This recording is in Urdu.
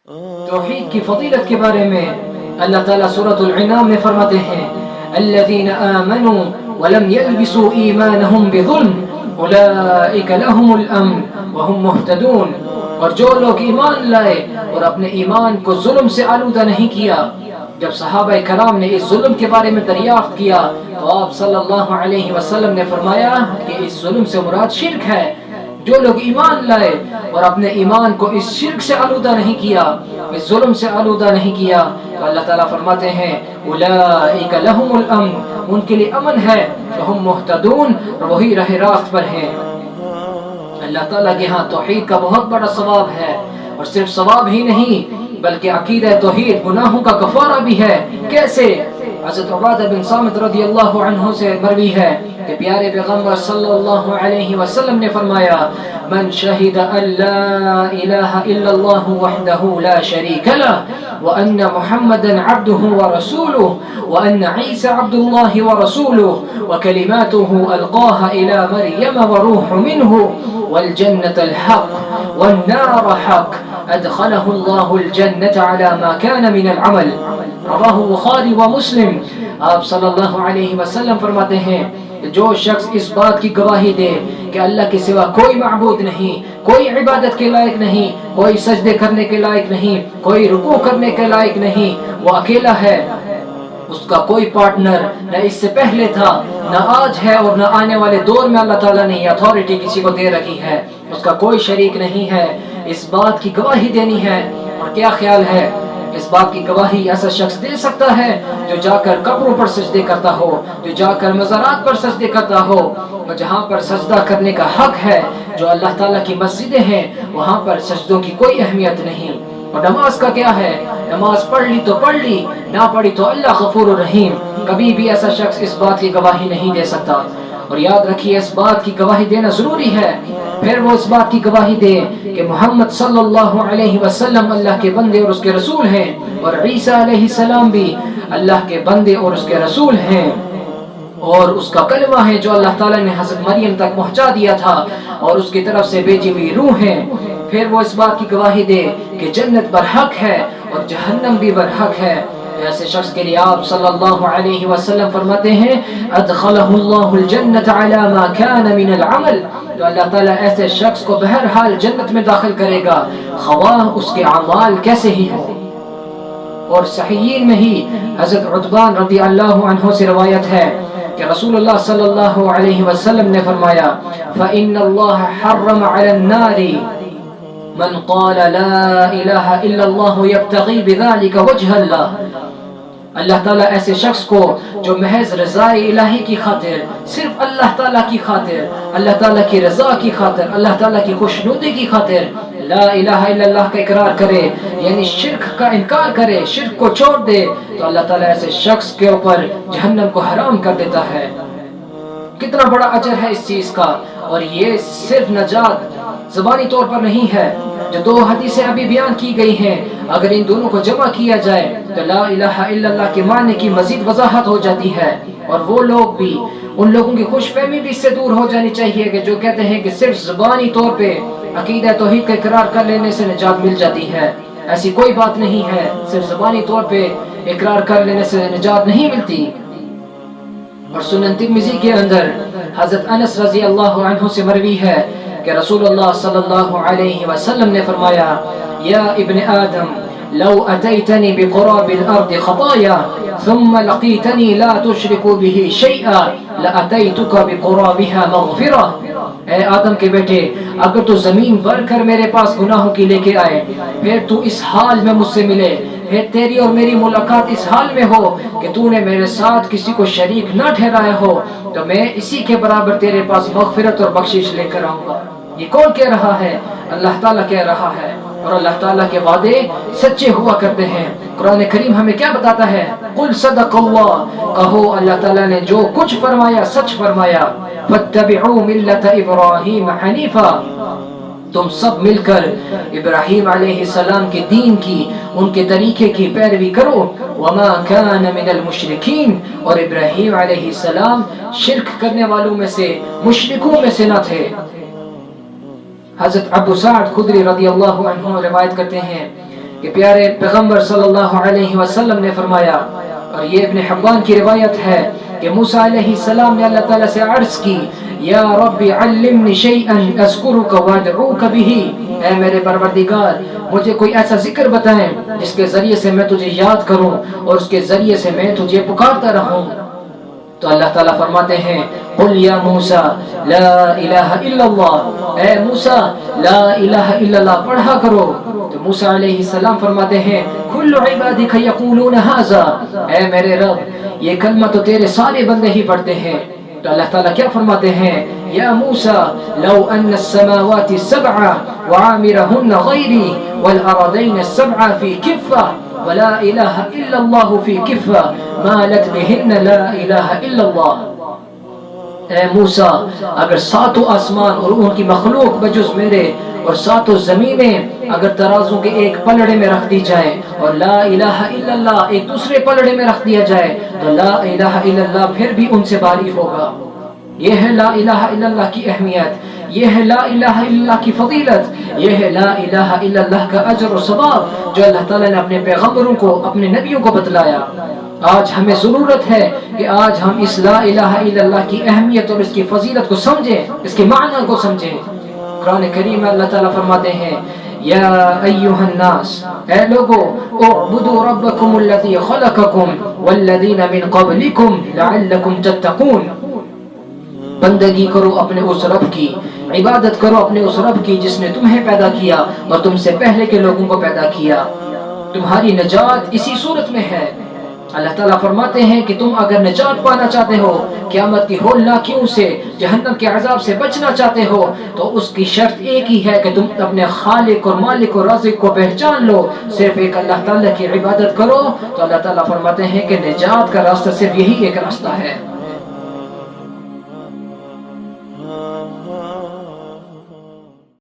توحید کی فضیلت کے بارے میں اللہ تعالیٰ سورۃ الانعام میں فرماتے ہیں الذین آمنوا ولم يلبسوا ایمانهم بظلم اولئک لهم الامن وهم مهتدون، اور جو لوگ ایمان لائے اور اپنے ایمان کو ظلم سے آلودہ نہیں کیا۔ جب صحابہ کرام نے اس ظلم کے بارے میں دریافت کیا تو آپ صلی اللہ علیہ وسلم نے فرمایا کہ اس ظلم سے مراد شرک ہے۔ جو لوگ ایمان لائے اور اپنے ایمان کو اس شرک سے آلودہ نہیں کیا، اس ظلم سے آلودہ نہیں کیا، تو اللہ تعالیٰ فرماتے ہیں اولئک لهم الامن، ان کے لیے امن ہے، وهم مهتدون، اور وہی راہ راست پر ہیں۔ اللہ تعالیٰ کے ہاں توحید کا بہت بڑا ثواب ہے، اور صرف ثواب ہی نہیں بلکہ عقیدہ توحید گناہوں کا کفارہ بھی ہے۔ کیسے؟ حضرت عبادہ بن صامت رضی اللہ عنہ سے مروی ہے کہ پیارے پیغمبر صلی اللہ علیہ وسلم نے فرمایا من شہد ان لا الہ الا اللہ وحدہ لا شریک لہ وان محمدا عبدہ ورسولہ وان عیسی عبد اللہ ورسولہ وکلماتہ القاها الى مریم وروح منہ والجنة الحق والنار حق ادخلہ اللہ الجنة على ما كان من العمل، رواہ بخاری و مسلم۔ آپ صلی اللہ علیہ وسلم فرماتے ہیں کہ جو شخص اس بات کی گواہی دے کہ اللہ کے سوا کوئی معبود نہیں، کوئی عبادت کے لائق نہیں، کوئی سجدے کرنے کے لائق نہیں، کوئی رکوع کرنے کے لائق نہیں، وہ اکیلا ہے، اس کا کوئی پارٹنر نہ اس سے پہلے تھا، نہ آج ہے، اور نہ آنے والے دور میں اللہ تعالیٰ نے یہ اتھارٹی کسی کو دے رکھی ہے، اس کا کوئی شریک نہیں ہے، اس بات کی گواہی دینی ہے۔ اور کیا خیال ہے اس بات کی گواہی ایسا شخص دے سکتا ہے جو جا کر قبروں پر سجدے کرتا ہو، جو جا کر مزارات پر سجدے کرتا ہو، اور جہاں پر سجدہ کرنے کا حق ہے، جو اللہ تعالیٰ کی مسجدیں ہیں، وہاں پر سجدوں کی کوئی اہمیت نہیں۔ اور نماز کا کیا ہے؟ نماز پڑھ لی تو پڑھ لی، نہ پڑھی تو اللہ غفور الرحیم، کبھی بھی ایسا شخص اس بات کی گواہی نہیں دے سکتا۔ اور یاد رکھیے اس بات کی گواہی دینا ضروری ہے، پھر وہ اس بات کی گواہی دے کہ محمد صلی اللہ علیہ وسلم اللہ کے بندے اور اس کے رسول ہیں، اور عیسیٰ علیہ السلام بھی اللہ کے بندے اور اس کے رسول ہیں، اور اس کا کلمہ ہے جو اللہ تعالیٰ نے حضرت مریم تک پہنچا دیا تھا، اور اس کی طرف سے بھیجی ہوئی روح ہے۔ پھر وہ اس بات کی گواہی دے کہ جنت برحق ہے اور جہنم بھی برحق ہے۔ ایسے شخص کے لیے آپ صلی اللہ علیہ وسلم فرماتے ہیں ادخلہ اللہ الجنت علی ما کان من العمل، تو اللہ تعالیٰ ایسے شخص کو بہرحال جنت میں داخل کرے گا، خواہ اس کے اعمال کیسے ہی ہوں۔ اور صحیحین میں ہی حضرت عتبان رضی اللہ عنہ سے روایت ہے کہ رسول اللہ صلی اللہ علیہ وسلم نے فرمایا فإن اللہ حرم علی النار من قال لا الہ الا اللہ یبتغی بذلک وجہ اللہ، اللہ تعالیٰ ایسے شخص کو جو محض رضائے الہی کی خاطر، صرف اللہ تعالیٰ کی خاطر، اللہ تعالیٰ کی رضا کی خاطر، اللہ تعالیٰ کی خوشنودی کی خاطر لا الہ الا اللہ کا اقرار کرے، یعنی شرک کا انکار کرے، شرک کو چھوڑ دے، تو اللہ تعالیٰ ایسے شخص کے اوپر جہنم کو حرام کر دیتا ہے۔ کتنا بڑا اجر ہے اس چیز کا، اور یہ صرف نجات زبانی طور پر نہیں ہے۔ جو دو حدیثیں ابھی بیان کی گئی ہیں، اگر ان دونوں کو جمع کیا جائے تو لا الہ الا اللہ کے معنی کی مزید وضاحت ہو جاتی ہے، اور وہ لوگ بھی، ان لوگوں کی خوش فہمی بھی اس سے دور ہو جانی چاہیے کہ جو کہتے ہیں کہ صرف زبانی طور پہ عقیدہ توحید کا اقرار کر لینے سے نجات مل جاتی ہے۔ ایسی کوئی بات نہیں ہے، صرف زبانی طور پہ اقرار کر لینے سے نجات نہیں ملتی۔ اور سنن ترمذی کے اندر حضرت انس رضی اللہ عنہ سے مروی ہے کہ رسول اللہ صلی اللہ علیہ وسلم نے فرمایا یا ابن آدم لو اتیتنی بقراب الارض خطایا ثم لقیتنی لا تشرک به شیئا لاتیتک بقرابها مغفرہ، اے آدم کے بیٹے اگر تو زمین بھر کر میرے پاس گناہوں کی لے کے آئے، پھر تو اس حال میں مجھ سے ملے، پھر تیری اور میری ملاقات اس حال میں ہو کہ تو نے میرے ساتھ کسی کو شریک نہ ٹھہرایا ہو، تو میں اسی کے برابر تیرے پاس مغفرت اور بخشش لے کر آؤں گا۔ یہ کون کہہ رہا ہے؟ اللہ تعالیٰ کہہ رہا ہے، اور اللہ تعالیٰ کے وعدے سچے ہوا کرتے ہیں۔ قرآن کریم ہمیں کیا بتاتا ہے؟ قل صدق اللہ، کہو اللہ تعالیٰ نے جو کچھ فرمایا سچ فرمایا۔ فاتبعوا ملت ابراہیم حنیفا، تم سب مل کر ابراہیم علیہ السلام کے دین کی، ان کے طریقے کی پیروی کرو۔ وما کان من المشرکین، اور ابراہیم علیہ السلام شرک کرنے والوں میں سے، مشرکوں میں سے نہ تھے۔ حضرت ابو سعد خدری رضی اللہ عنہ روایت کرتے ہیں کہ پیارے پیغمبر صلی اللہ علیہ وسلم نے فرمایا، اور یہ ابن حبان کی روایت ہے کہ موسیٰ علیہ السلام نے اللہ تعالیٰ سے عرض کی، یا رب علمنی شیئا اذکرک وادعوک بہ، اے میرے پروردگار مجھے کوئی ایسا ذکر بتائیں جس کے ذریعے سے میں تجھے یاد کروں اور اس کے ذریعے سے میں تجھے پکارتا رہوں۔ تو اللہ تعالیٰ فرماتے ہیں، قل یا موسیٰ لا الہ الا اللہ، اے موسیٰ لا الہ الا اللہ پڑھا کرو۔ تو موسیٰ علیہ السلام فرماتے ہیں، کل عبادک یقولون ھذا، اے میرے رب یہ کلمہ تو تیرے سارے بندے ہی پڑھتے ہیں۔ تو اللہ تعالیٰ کیا فرماتے ہیں، یا موسیٰ لو ان السماوات السبع وعامرهن غیری والارضین السبع فی کفہ ولا الہ الا اللہ فی کفہ مالت بہن لا الہ الا اللہ۔ اے موسیٰ اگر ساتوں آسمان اور ان کی مخلوق بجز میرے اور ساتوں زمینیں اگر ترازوں کے ایک پلڑے میں رکھ دی جائے اور لا الہ الا اللہ ایک دوسرے پلڑے میں رکھ دیا جائے تو لا الہ الا اللہ پھر بھی ان سے بھاری ہوگا۔ یہ ہے لا الہ الا اللہ کی اہمیت، یہ ہے لا الہ الا اللہ کی فضیلت، یہ ہے لا الہ الا اللہ کا اجر و ثواب جو اللہ تعالیٰ نے اپنے پیغمبروں کو اپنے نبیوں کو بتلایا۔ آج ہمیں ضرورت ہے کہ آج ہم اس لا الہ الا اللہ کی اہمیت اور اس کی فضیلت کو سمجھیں، اس کے معنی کو سمجھیں۔ قرآن کریم میں اللہ تعالیٰ فرماتے ہیں، یا ایھا الناس، اے لوگو اعبدوا ربکم الذی خلقکم والذین من قبلکم لعلکم تتقون، بندگی کرو اپنے اس رب کی، عبادت کرو اپنے اس رب کی جس نے تمہیں پیدا کیا اور تم سے پہلے کے لوگوں کو پیدا کیا، تمہاری نجات اسی صورت میں ہے۔ اللہ تعالیٰ فرماتے ہیں کہ تم اگر نجات پانا چاہتے ہو قیامت کی ہولناکیوں سے، جہنم کے عذاب سے بچنا چاہتے ہو، تو اس کی شرط ایک ہی ہے کہ تم اپنے خالق اور مالک اور رازق کو پہچان لو، صرف ایک اللہ تعالیٰ کی عبادت کرو۔ تو اللہ تعالیٰ فرماتے ہیں کہ نجات کا راستہ صرف یہی ایک راستہ ہے۔